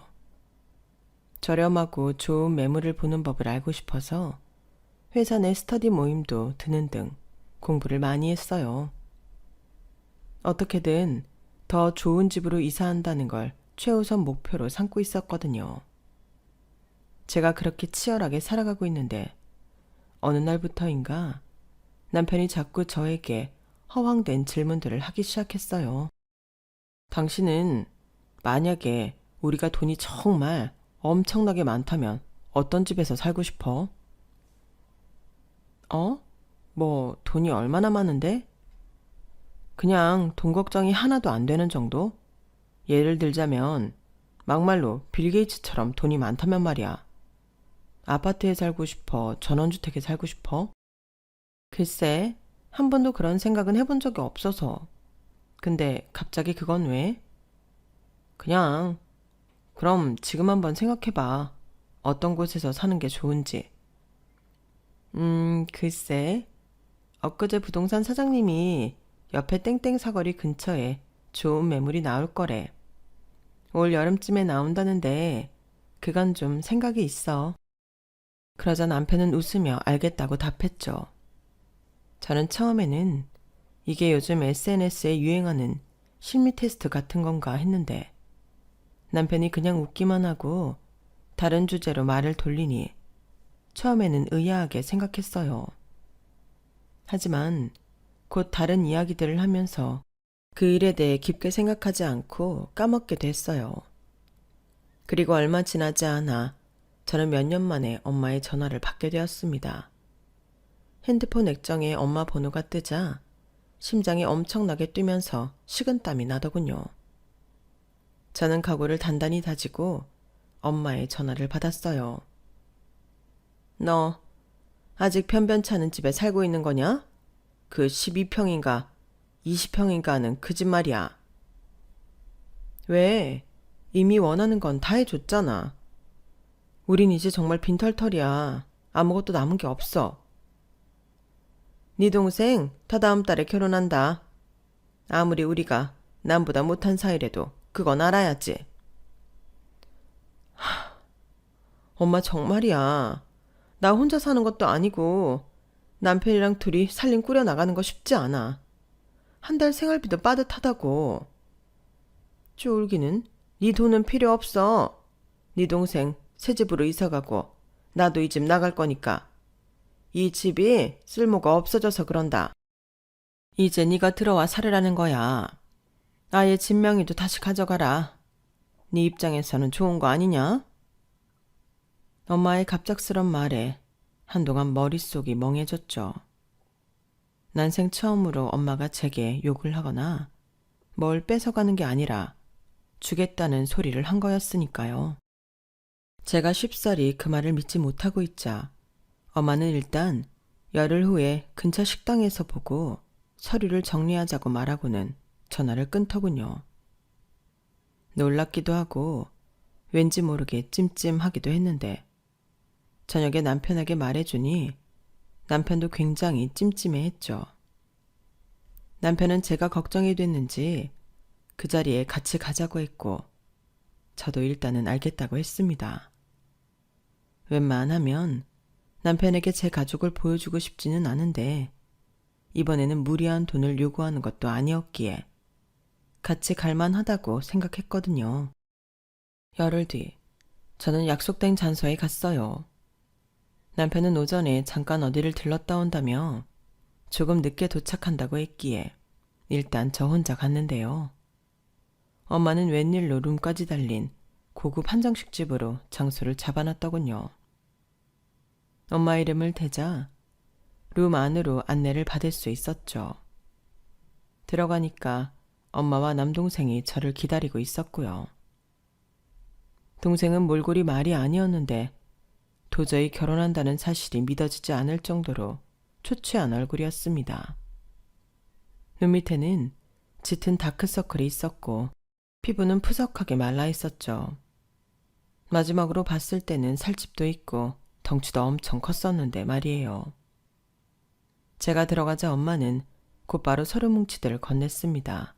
저렴하고 좋은 매물을 보는 법을 알고 싶어서 회사 내 스터디 모임도 드는 등 공부를 많이 했어요. 어떻게든 더 좋은 집으로 이사한다는 걸 최우선 목표로 삼고 있었거든요. 제가 그렇게 치열하게 살아가고 있는데 어느 날부터인가 남편이 자꾸 저에게 허황된 질문들을 하기 시작했어요. 당신은 만약에 우리가 돈이 정말 엄청나게 많다면 어떤 집에서 살고 싶어? 뭐 돈이 얼마나 많은데? 그냥 돈 걱정이 하나도 안 되는 정도? 예를 들자면 막말로 빌 게이츠처럼 돈이 많다면 말이야. 아파트에 살고 싶어? 전원주택에 살고 싶어? 글쎄, 한 번도 그런 생각은 해본 적이 없어서. 근데 갑자기 그건 왜? 그냥, 그럼 지금 한번 생각해봐. 어떤 곳에서 사는 게 좋은지. 글쎄. 엊그제 부동산 사장님이 옆에 땡땡 사거리 근처에 좋은 매물이 나올 거래. 올 여름쯤에 나온다는데 그간 좀 생각이 있어. 그러자 남편은 웃으며 알겠다고 답했죠. 저는 처음에는 이게 요즘 SNS에 유행하는 심리 테스트 같은 건가 했는데 남편이 그냥 웃기만 하고 다른 주제로 말을 돌리니 처음에는 의아하게 생각했어요. 하지만 곧 다른 이야기들을 하면서 그 일에 대해 깊게 생각하지 않고 까먹게 됐어요. 그리고 얼마 지나지 않아 저는 몇 년 만에 엄마의 전화를 받게 되었습니다. 핸드폰 액정에 엄마 번호가 뜨자 심장이 엄청나게 뛰면서 식은땀이 나더군요. 저는 각오를 단단히 다지고 엄마의 전화를 받았어요. 너 아직 변변치 않은 집에 살고 있는 거냐? 그 12평인가 20평인가는 그 집 말이야. 왜? 이미 원하는 건 다 해줬잖아. 우린 이제 정말 빈털털이야. 아무것도 남은 게 없어. 네 동생 다다음 달에 결혼한다. 아무리 우리가 남보다 못한 사이래도 그건 알아야지. 엄마 정말이야. 나 혼자 사는 것도 아니고 남편이랑 둘이 살림 꾸려 나가는 거 쉽지 않아. 한 달 생활비도 빠듯하다고. 쫄기는 네 돈은 필요 없어. 네 동생 새 집으로 이사가고 나도 이 집 나갈 거니까. 이 집이 쓸모가 없어져서 그런다. 이제 네가 들어와 살으라는 거야. 아예 집 명의도 다시 가져가라. 네 입장에서는 좋은 거 아니냐? 엄마의 갑작스런 말에 한동안 머릿속이 멍해졌죠. 난생 처음으로 엄마가 제게 욕을 하거나 뭘 뺏어가는 게 아니라 주겠다는 소리를 한 거였으니까요. 제가 쉽사리 그 말을 믿지 못하고 있자 엄마는 일단 열흘 후에 근처 식당에서 보고 서류를 정리하자고 말하고는 전화를 끊더군요. 놀랍기도 하고 왠지 모르게 찜찜하기도 했는데 저녁에 남편에게 말해주니 남편도 굉장히 찜찜해했죠. 남편은 제가 걱정이 됐는지 그 자리에 같이 가자고 했고 저도 일단은 알겠다고 했습니다. 웬만하면 남편에게 제 가족을 보여주고 싶지는 않은데 이번에는 무리한 돈을 요구하는 것도 아니었기에 같이 갈만하다고 생각했거든요. 열흘 뒤 저는 약속된 장소에 갔어요. 남편은 오전에 잠깐 어디를 들렀다 온다며 조금 늦게 도착한다고 했기에 일단 저 혼자 갔는데요. 엄마는 웬일로 룸까지 달린 고급 한정식 집으로 장소를 잡아놨더군요. 엄마 이름을 대자 룸 안으로 안내를 받을 수 있었죠. 들어가니까 엄마와 남동생이 저를 기다리고 있었고요. 동생은 몰골이 말이 아니었는데 도저히 결혼한다는 사실이 믿어지지 않을 정도로 초췌한 얼굴이었습니다. 눈 밑에는 짙은 다크서클이 있었고 피부는 푸석하게 말라 있었죠. 마지막으로 봤을 때는 살집도 있고 덩치도 엄청 컸었는데 말이에요. 제가 들어가자 엄마는 곧바로 서류 뭉치들을 건넸습니다.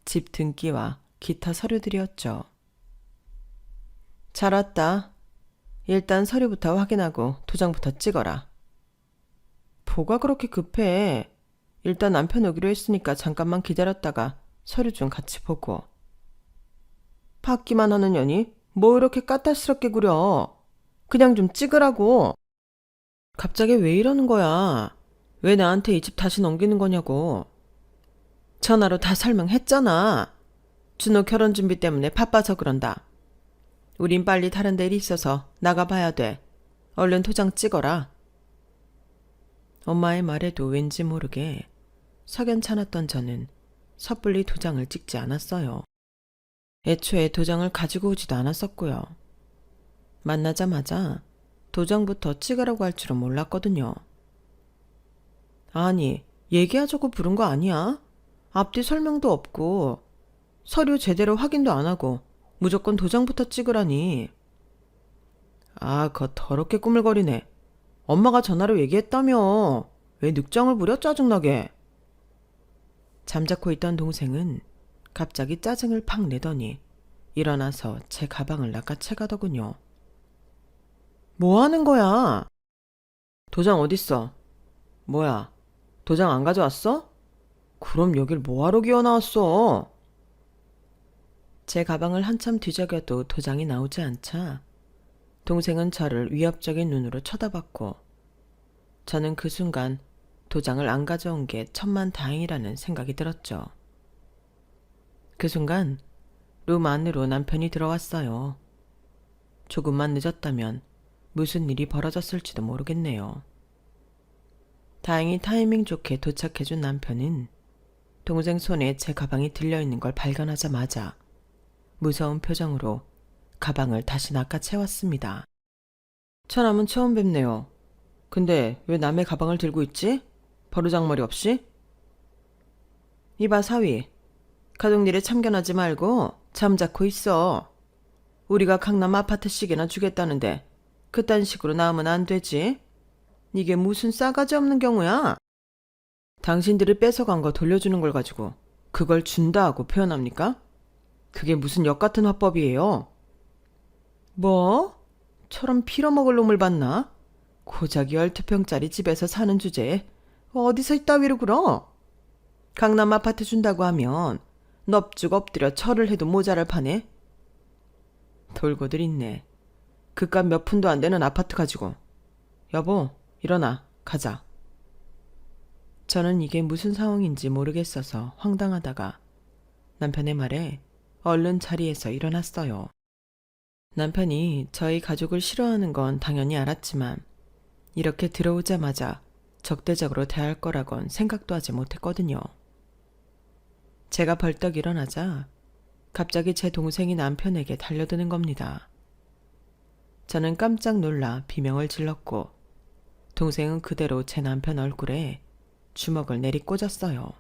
집 등기와 기타 서류들이었죠. 잘 왔다. 일단 서류부터 확인하고 도장부터 찍어라. 뭐가 그렇게 급해. 일단 남편 오기로 했으니까 잠깐만 기다렸다가 서류 좀 같이 보고. 받기만 하는 년이 뭐 이렇게 까탈스럽게 구려. 그냥 좀 찍으라고. 갑자기 왜 이러는 거야? 왜 나한테 이 집 다시 넘기는 거냐고. 전화로 다 설명했잖아. 준호 결혼 준비 때문에 바빠서 그런다. 우린 빨리 다른 데 일이 있어서 나가봐야 돼. 얼른 도장 찍어라. 엄마의 말에도 왠지 모르게 석연찮았던 저는 섣불리 도장을 찍지 않았어요. 애초에 도장을 가지고 오지도 않았었고요. 만나자마자 도장부터 찍으라고 할 줄은 몰랐거든요. 아니, 얘기하자고 부른 거 아니야? 앞뒤 설명도 없고 서류 제대로 확인도 안 하고 무조건 도장부터 찍으라니. 아, 거 더럽게 꾸물거리네. 엄마가 전화로 얘기했다며. 왜 늑장을 부려 짜증나게. 잠자코 있던 동생은 갑자기 짜증을 팍 내더니 일어나서 제 가방을 낚아채가더군요. 뭐 하는 거야? 도장 어딨어? 뭐야, 도장 안 가져왔어? 그럼 여길 뭐하러 기어나왔어? 제 가방을 한참 뒤적여도 도장이 나오지 않자 동생은 저를 위협적인 눈으로 쳐다봤고 저는 그 순간 도장을 안 가져온 게 천만다행이라는 생각이 들었죠. 그 순간 룸 안으로 남편이 들어왔어요. 조금만 늦었다면 무슨 일이 벌어졌을지도 모르겠네요. 다행히 타이밍 좋게 도착해준 남편은 동생 손에 제 가방이 들려있는 걸 발견하자마자 무서운 표정으로 가방을 다시 낚아채웠습니다. 처남은 처음 뵙네요. 근데 왜 남의 가방을 들고 있지? 버르장머리 없이? 이봐 사위, 가족일에 참견하지 말고 잠자코 있어. 우리가 강남 아파트씩이나 주겠다는데 그딴 식으로 나오면 안 되지. 이게 무슨 싸가지 없는 경우야? 당신들이 뺏어간 거 돌려주는 걸 가지고 그걸 준다 하고 표현합니까? 그게 무슨 역 같은 화법이에요? 뭐? 처럼 빌어먹을 놈을 봤나? 고작 12평짜리 집에서 사는 주제에 어디서 이따위로 굴어? 강남 아파트 준다고 하면 넙죽 엎드려 절을 해도 모자랄 판에? 돌고들 있네. 그깟 몇 푼도 안 되는 아파트 가지고. 여보, 일어나, 가자. 저는 이게 무슨 상황인지 모르겠어서 황당하다가 남편의 말에 얼른 자리에서 일어났어요. 남편이 저희 가족을 싫어하는 건 당연히 알았지만 이렇게 들어오자마자 적대적으로 대할 거라곤 생각도 하지 못했거든요. 제가 벌떡 일어나자 갑자기 제 동생이 남편에게 달려드는 겁니다. 저는 깜짝 놀라 비명을 질렀고 동생은 그대로 제 남편 얼굴에 주먹을 내리꽂았어요.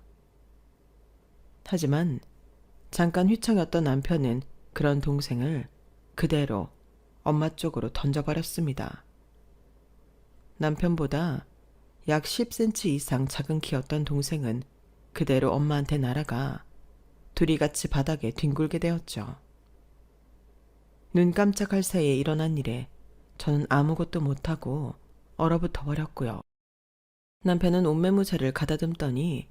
하지만 잠깐 휘청였던 남편은 그런 동생을 그대로 엄마 쪽으로 던져버렸습니다. 남편보다 약 10cm 이상 작은 키였던 동생은 그대로 엄마한테 날아가 둘이 같이 바닥에 뒹굴게 되었죠. 눈 깜짝할 새에 일어난 일에 저는 아무것도 못하고 얼어붙어 버렸고요. 남편은 옷매무새를 가다듬더니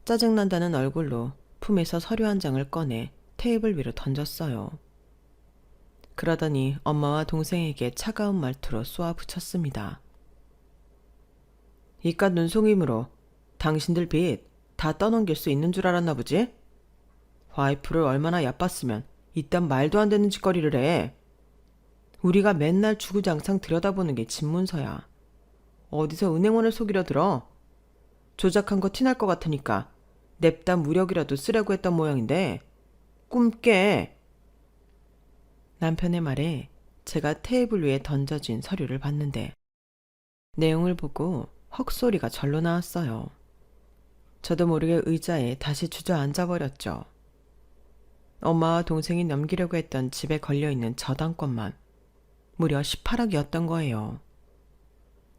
짜증난다는 얼굴로 품에서 서류 한 장을 꺼내 테이블 위로 던졌어요. 그러더니 엄마와 동생에게 차가운 말투로 쏘아붙였습니다. 이깟 눈속임으로 당신들 빚 다 떠넘길 수 있는 줄 알았나 보지? 와이프를 얼마나 얕봤으면 이딴 말도 안 되는 짓거리를 해. 우리가 맨날 주구장창 들여다보는 게 집문서야. 어디서 은행원을 속이려 들어? 조작한 거 티날 것 같으니까 냅다 무력이라도 쓰려고 했던 모양인데 꿈 깨. 남편의 말에 제가 테이블 위에 던져진 서류를 봤는데 내용을 보고 헉소리가 절로 나왔어요. 저도 모르게 의자에 다시 주저앉아 버렸죠. 엄마와 동생이 넘기려고 했던 집에 걸려있는 저당권만 무려 18억이었던 거예요.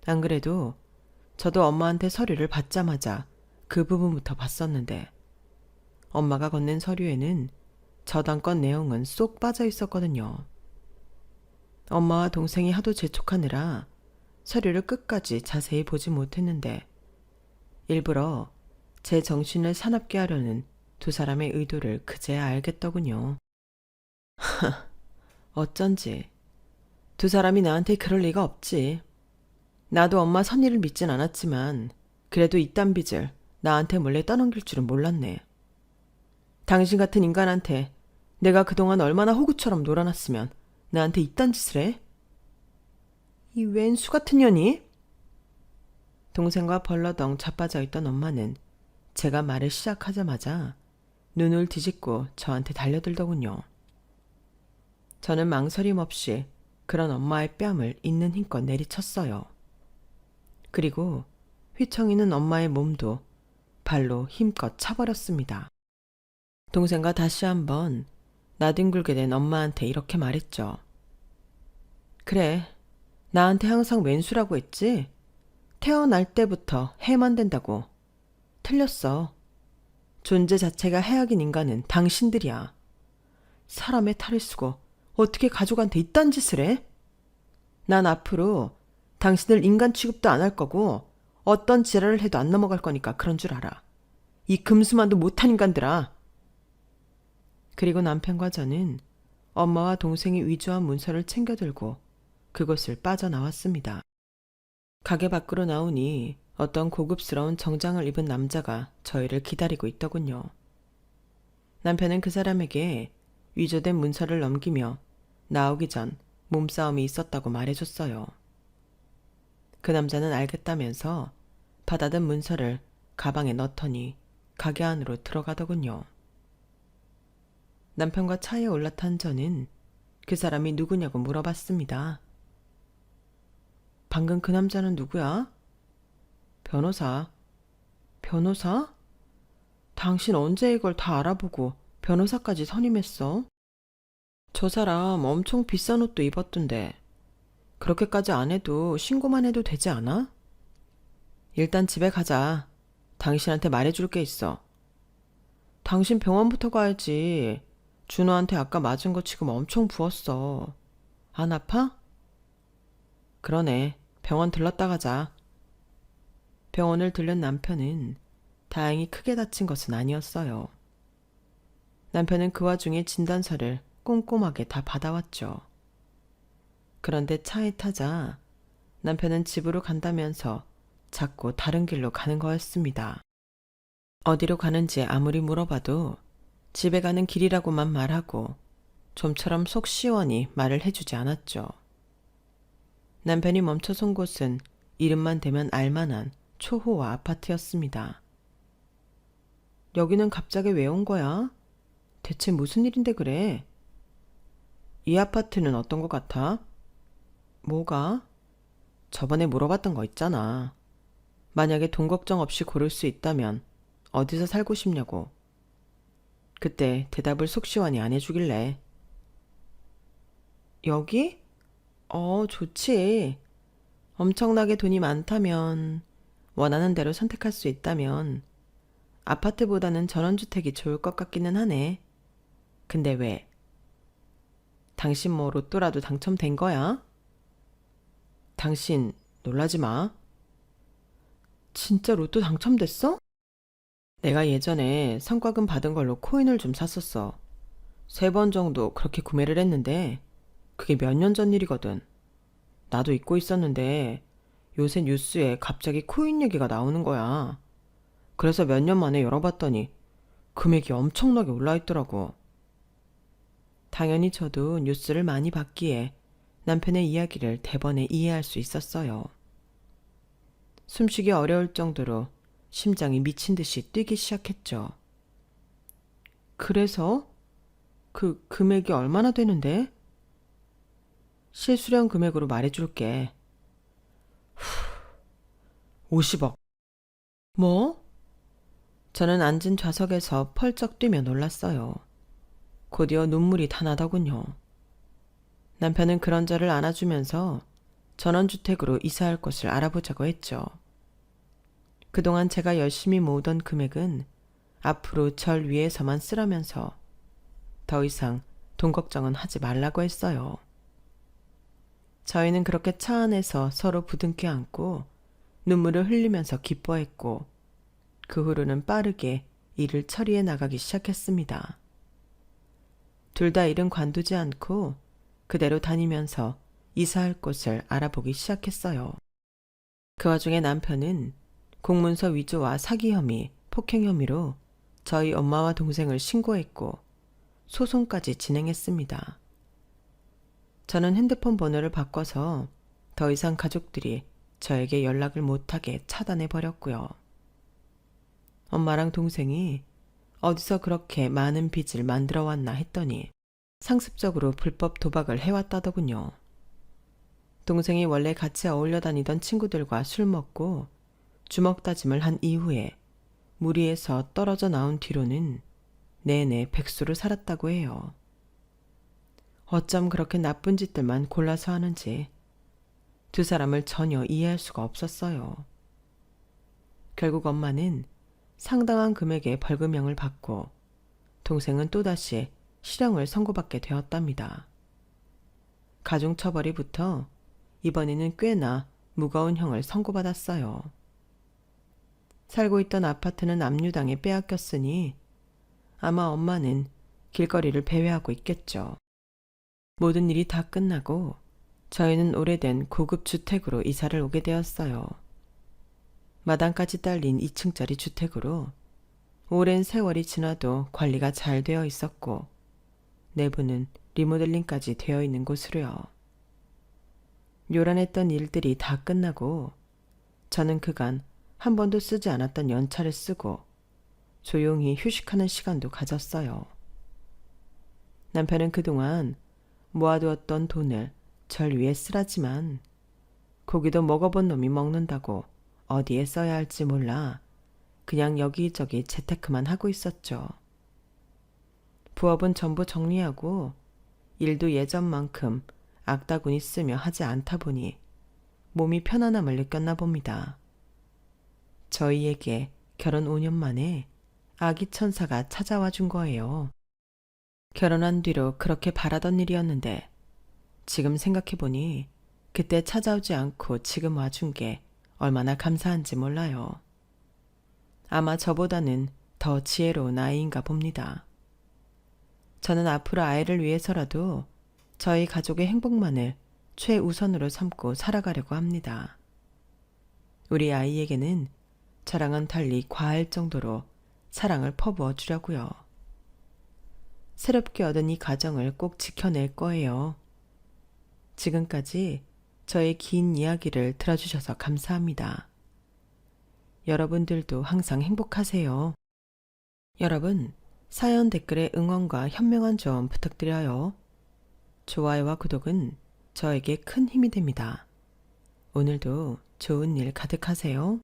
안 그래도 저도 엄마한테 서류를 받자마자 그 부분부터 봤었는데 엄마가 건넨 서류에는 저당권 내용은 쏙 빠져 있었거든요. 엄마와 동생이 하도 재촉하느라 서류를 끝까지 자세히 보지 못했는데 일부러 제 정신을 사납게 하려는 두 사람의 의도를 그제야 알겠더군요. 어쩐지 두 사람이 나한테 그럴 리가 없지. 나도 엄마 선의를 믿진 않았지만 그래도 이딴 빚을 나한테 몰래 떠넘길 줄은 몰랐네. 당신 같은 인간한테 내가 그동안 얼마나 호구처럼 놀아놨으면 나한테 이딴 짓을 해? 이 웬수 같은 년이? 동생과 벌러덩 자빠져 있던 엄마는 제가 말을 시작하자마자 눈을 뒤집고 저한테 달려들더군요. 저는 망설임 없이 그런 엄마의 뺨을 있는 힘껏 내리쳤어요. 그리고 휘청이는 엄마의 몸도 발로 힘껏 차버렸습니다. 동생과 다시 한번 나뒹굴게 된 엄마한테 이렇게 말했죠. 그래, 나한테 항상 왼수라고 했지? 태어날 때부터 해만 된다고. 틀렸어. 존재 자체가 해악인 인간은 당신들이야. 사람의 탈을 쓰고 어떻게 가족한테 이딴 짓을 해? 난 앞으로 당신들 인간 취급도 안 할 거고 어떤 지랄을 해도 안 넘어갈 거니까 그런 줄 알아. 이 금수만도 못한 인간들아. 그리고 남편과 저는 엄마와 동생이 위조한 문서를 챙겨들고 그곳을 빠져나왔습니다. 가게 밖으로 나오니 어떤 고급스러운 정장을 입은 남자가 저희를 기다리고 있더군요. 남편은 그 사람에게 위조된 문서를 넘기며 나오기 전 몸싸움이 있었다고 말해줬어요. 그 남자는 알겠다면서 받아든 문서를 가방에 넣더니 가게 안으로 들어가더군요. 남편과 차에 올라탄 저는 그 사람이 누구냐고 물어봤습니다. 방금 그 남자는 누구야? 변호사. 변호사? 당신 언제 이걸 다 알아보고 변호사까지 선임했어? 저 사람 엄청 비싼 옷도 입었던데 그렇게까지 안 해도 신고만 해도 되지 않아? 일단 집에 가자. 당신한테 말해줄 게 있어. 당신 병원부터 가야지. 준호한테 아까 맞은 거 지금 엄청 부었어. 안 아파? 그러네. 병원 들렀다 가자. 병원을 들른 남편은 다행히 크게 다친 것은 아니었어요. 남편은 그 와중에 진단서를 꼼꼼하게 다 받아왔죠. 그런데 차에 타자 남편은 집으로 간다면서 자꾸 다른 길로 가는 거였습니다. 어디로 가는지 아무리 물어봐도 집에 가는 길이라고만 말하고 좀처럼 속 시원히 말을 해주지 않았죠. 남편이 멈춰선 곳은 이름만 대면 알만한 초호화 아파트였습니다. 여기는 갑자기 왜 온 거야? 대체 무슨 일인데 그래? 이 아파트는 어떤 것 같아? 뭐가? 저번에 물어봤던 거 있잖아. 만약에 돈 걱정 없이 고를 수 있다면 어디서 살고 싶냐고. 그때 대답을 속 시원히 안 해주길래. 여기? 좋지. 엄청나게 돈이 많다면, 원하는 대로 선택할 수 있다면 아파트보다는 전원주택이 좋을 것 같기는 하네. 근데 왜? 당신 뭐 로또라도 당첨된 거야? 당신 놀라지 마. 진짜 로또 당첨됐어? 내가 예전에 성과금 받은 걸로 코인을 좀 샀었어. 3번 정도 그렇게 구매를 했는데 그게 몇 년 전 일이거든. 나도 잊고 있었는데 요새 뉴스에 갑자기 코인 얘기가 나오는 거야. 그래서 몇 년 만에 열어봤더니 금액이 엄청나게 올라있더라고. 당연히 저도 뉴스를 많이 봤기에 남편의 이야기를 대번에 이해할 수 있었어요. 숨쉬기 어려울 정도로 심장이 미친 듯이 뛰기 시작했죠. 그래서? 그 금액이 얼마나 되는데? 실수령 금액으로 말해줄게. 50억. 뭐? 저는 앉은 좌석에서 펄쩍 뛰며 놀랐어요. 곧이어 눈물이 다 나더군요. 남편은 그런 저를 안아주면서 전원주택으로 이사할 곳을 알아보자고 했죠. 그동안 제가 열심히 모으던 금액은 앞으로 절 위해서만 쓰라면서 더 이상 돈 걱정은 하지 말라고 했어요. 저희는 그렇게 차 안에서 서로 부둥켜 안고 눈물을 흘리면서 기뻐했고 그 후로는 빠르게 일을 처리해 나가기 시작했습니다. 둘 다 일은 관두지 않고 그대로 다니면서 이사할 곳을 알아보기 시작했어요. 그 와중에 남편은 공문서 위조와 사기 혐의, 폭행 혐의로 저희 엄마와 동생을 신고했고 소송까지 진행했습니다. 저는 핸드폰 번호를 바꿔서 더 이상 가족들이 저에게 연락을 못하게 차단해버렸고요. 엄마랑 동생이 어디서 그렇게 많은 빚을 만들어 왔나 했더니 상습적으로 불법 도박을 해왔다더군요. 동생이 원래 같이 어울려 다니던 친구들과 술 먹고 주먹 다짐을 한 이후에 무리해서 떨어져 나온 뒤로는 내내 백수로 살았다고 해요. 어쩜 그렇게 나쁜 짓들만 골라서 하는지 두 사람을 전혀 이해할 수가 없었어요. 결국 엄마는 상당한 금액의 벌금형을 받고 동생은 또다시 실형을 선고받게 되었답니다. 가중처벌이 붙어 이번에는 꽤나 무거운 형을 선고받았어요. 살고 있던 아파트는 압류당해 빼앗겼으니 아마 엄마는 길거리를 배회하고 있겠죠. 모든 일이 다 끝나고 저희는 오래된 고급 주택으로 이사를 오게 되었어요. 마당까지 딸린 2층짜리 주택으로 오랜 세월이 지나도 관리가 잘 되어 있었고 내부는 리모델링까지 되어 있는 곳으로요. 요란했던 일들이 다 끝나고 저는 그간 한 번도 쓰지 않았던 연차를 쓰고 조용히 휴식하는 시간도 가졌어요. 남편은 그동안 모아두었던 돈을 절 위해 쓰라지만 고기도 먹어본 놈이 먹는다고 어디에 써야 할지 몰라 그냥 여기저기 재테크만 하고 있었죠. 부업은 전부 정리하고 일도 예전만큼 악다구니 쓰며 하지 않다 보니 몸이 편안함을 느꼈나 봅니다. 저희에게 결혼 5년 만에 아기 천사가 찾아와 준 거예요. 결혼한 뒤로 그렇게 바라던 일이었는데 지금 생각해보니 그때 찾아오지 않고 지금 와준 게 얼마나 감사한지 몰라요. 아마 저보다는 더 지혜로운 아이인가 봅니다. 저는 앞으로 아이를 위해서라도 저희 가족의 행복만을 최우선으로 삼고 살아가려고 합니다. 우리 아이에게는 저랑은 달리 과할 정도로 사랑을 퍼부어 주려고요. 새롭게 얻은 이 가정을 꼭 지켜낼 거예요. 지금까지 저의 긴 이야기를 들어주셔서 감사합니다. 여러분들도 항상 행복하세요. 여러분, 사연 댓글에 응원과 현명한 조언 부탁드려요. 좋아요와 구독은 저에게 큰 힘이 됩니다. 오늘도 좋은 일 가득하세요.